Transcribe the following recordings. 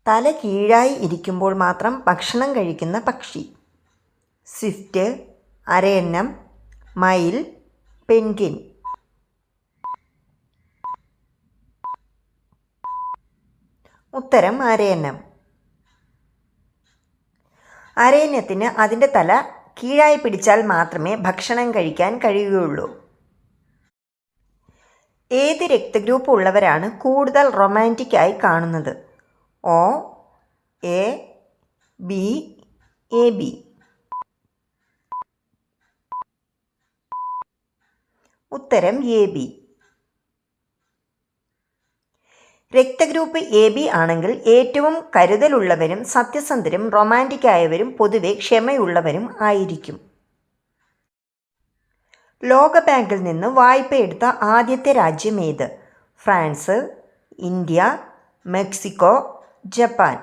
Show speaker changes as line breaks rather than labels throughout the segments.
തല കീഴായി ഇരിക്കുമ്പോൾ മാത്രം ഭക്ഷണം കഴിക്കുന്ന പക്ഷി. സ്വിഫ്റ്റ്, അരയന്നം, മയിൽ, പെൻഗ്വിൻ. ഉത്തരം അരയന്നം. അരയന്നത്തിന് അതിൻ്റെ തല കീഴായി പിടിച്ചാൽ മാത്രമേ ഭക്ഷണം കഴിക്കാൻ കഴിയുകയുള്ളൂ. ഏത് രക്തഗ്രൂപ്പ് ഉള്ളവരാണ് കൂടുതൽ റൊമാൻറ്റിക് ആയി കാണുന്നത്? O, A, B, AB. ഉത്തരം AB. രക്തഗ്രൂപ്പ് AB ആണെങ്കിൽ ഏറ്റവും കരുതലുള്ളവരും സത്യസന്ധരും റൊമാൻറ്റിക് ആയവരും പൊതുവെ ക്ഷമയുള്ളവരും ആയിരിക്കും. ലോകബാങ്കിൽ നിന്ന് വായ്പയെടുത്ത ആദ്യത്തെ രാജ്യം ഏത്? France, India, Mexico, Japan.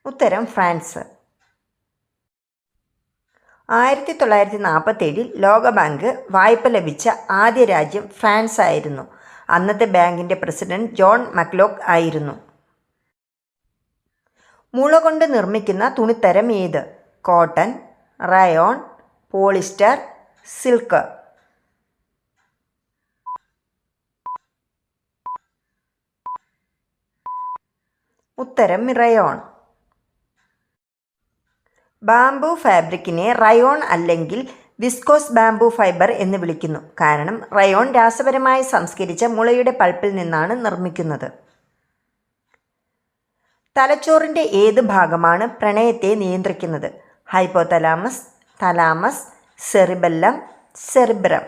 ഉത്തരം ഫ്രാൻസ്. 1947 ലോകബാങ്ക് വായ്പ ലഭിച്ച ആദ്യ രാജ്യം ഫ്രാൻസ് ആയിരുന്നു. അന്നത്തെ ബാങ്കിൻ്റെ പ്രസിഡന്റ് ജോൺ മക്ലോക്ക് ആയിരുന്നു. മുള കൊണ്ട് നിർമ്മിക്കുന്ന തുണിത്തരം ഏത്? Cotton, rayon, polyester, silk. ഉത്തരം റയോൺ. ബാംബു ഫാബ്രിക്കിനെ റയോൺ അല്ലെങ്കിൽ വിസ്കോസ് ബാംബു ഫൈബർ എന്ന് വിളിക്കുന്നു. കാരണം റയോൺ രാസപരമായി സംസ്കരിച്ച മുളയുടെ പൾപ്പിൽ നിന്നാണ് നിർമ്മിക്കുന്നത്. തലച്ചോറിൻ്റെ ഏത് ഭാഗമാണ് പ്രണയത്തെ നിയന്ത്രിക്കുന്നത്? Hypothalamus, thalamus, cerebellum, cerebrum.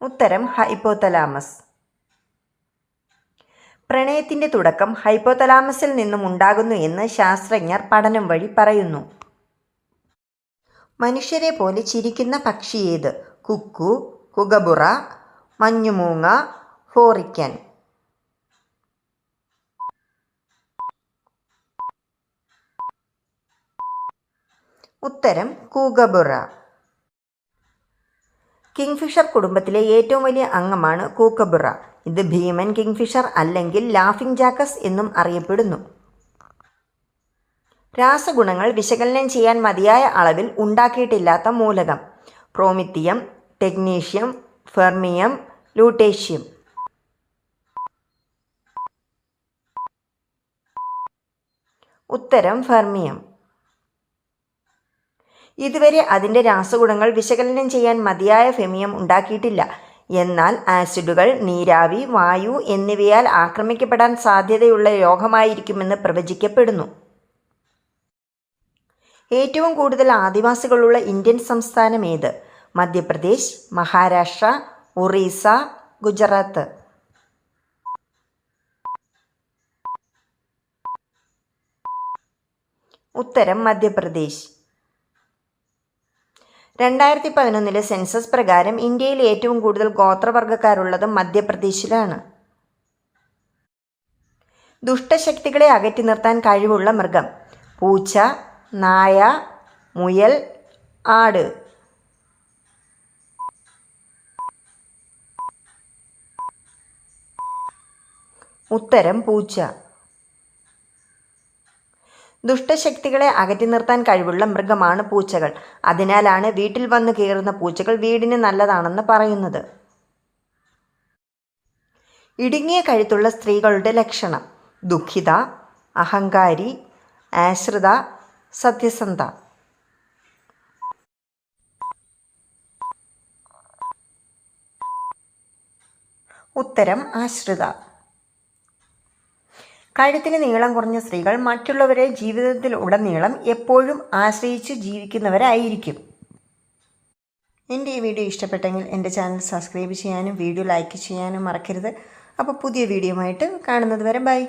ഉത്തരം ഹൈപ്പോതലാമസ്. പ്രണയത്തിൻ്റെ തുടക്കം ഹൈപ്പോതലാമസിൽ നിന്നും ഉണ്ടാകുന്നു എന്ന് ശാസ്ത്രജ്ഞർ പഠനം വഴി പറയുന്നു. മനുഷ്യരെ പോലെ ചിരിക്കുന്ന പക്ഷി ഏത്? കുക്കു, കുഗബുറ, മഞ്ഞുമൂങ്ങ, ഹോറിക്കൻ. ഉത്തരം കൂഗബുറ. കിങ്ഫിഷർ കുടുംബത്തിലെ ഏറ്റവും വലിയ അംഗമാണ് കൂക്കബുറ. ഇത് ഭീമൻ കിങ്ഫിഷർ അല്ലെങ്കിൽ ലാഫിംഗ് ജാക്കസ് എന്നും അറിയപ്പെടുന്നു. രാസഗുണങ്ങൾ വിശകലനം ചെയ്യാൻ മതിയായ അളവിൽ ഉണ്ടാക്കിയിട്ടില്ലാത്ത മൂലകം? Promethium, technetium, fermium, lutetium. ഉത്തരം ഫെർമിയം. ഇതുവരെ അതിൻ്റെ രാസഗുണങ്ങൾ വിശകലനം ചെയ്യാൻ മതിയായ ഫെമിയം ഉണ്ടാക്കിയിട്ടില്ല. എന്നാൽ ആസിഡുകൾ, നീരാവി, വായു എന്നിവയാൽ ആക്രമിക്കപ്പെടാൻ സാധ്യതയുള്ള ലോഹമായിരിക്കുമെന്ന് പ്രവചിക്കപ്പെടുന്നു. ഏറ്റവും കൂടുതൽ ആദിവാസികളുള്ള ഇന്ത്യൻ സംസ്ഥാനം ഏത്? മധ്യപ്രദേശ്, മഹാരാഷ്ട്ര, ഒറീസ, ഗുജറാത്ത്. ഉത്തരം മധ്യപ്രദേശ്. 2011 സെൻസസ് പ്രകാരം ഇന്ത്യയിൽ ഏറ്റവും കൂടുതൽ ഗോത്രവർഗ്ഗക്കാരുള്ളത് മധ്യപ്രദേശിലാണ്. ദുഷ്ടശക്തികളെ അകറ്റി നിർത്താൻ കഴിവുള്ള മൃഗം? പൂച്ച, നായ, മുയൽ, ആട്. ഉത്തരം പൂച്ച. ദുഷ്ടശക്തികളെ അകറ്റി നിർത്താൻ കഴിവുള്ള മൃഗമാണ് പൂച്ചകൾ. അതിനാലാണ് വീട്ടിൽ വന്നു കയറുന്ന പൂച്ചകൾ വീടിന് നല്ലതാണെന്ന് പറയുന്നത്. ഇടുങ്ങിയ കഴുത്തുള്ള സ്ത്രീകളുടെ ലക്ഷണം? ദുഃഖിത, അഹങ്കാരി, ആശ്രിത, സത്യസന്ധ. ഉത്തരം ആശ്രിത. കഴുത്തിന് നീളം കുറഞ്ഞ സ്ത്രീകൾ മറ്റുള്ളവരെ ജീവിതത്തിൽ ഉടനീളം എപ്പോഴും ആശ്രയിച്ച് ജീവിക്കുന്നവരായിരിക്കും. എൻ്റെ ഈ വീഡിയോ ഇഷ്ടപ്പെട്ടെങ്കിൽ എൻ്റെ ചാനൽ സബ്സ്ക്രൈബ് ചെയ്യാനും വീഡിയോ ലൈക്ക് ചെയ്യാനും മറക്കരുത്. അപ്പോൾ പുതിയ വീഡിയോയുമായിട്ട് കാണുന്നത് വരെ ബൈ.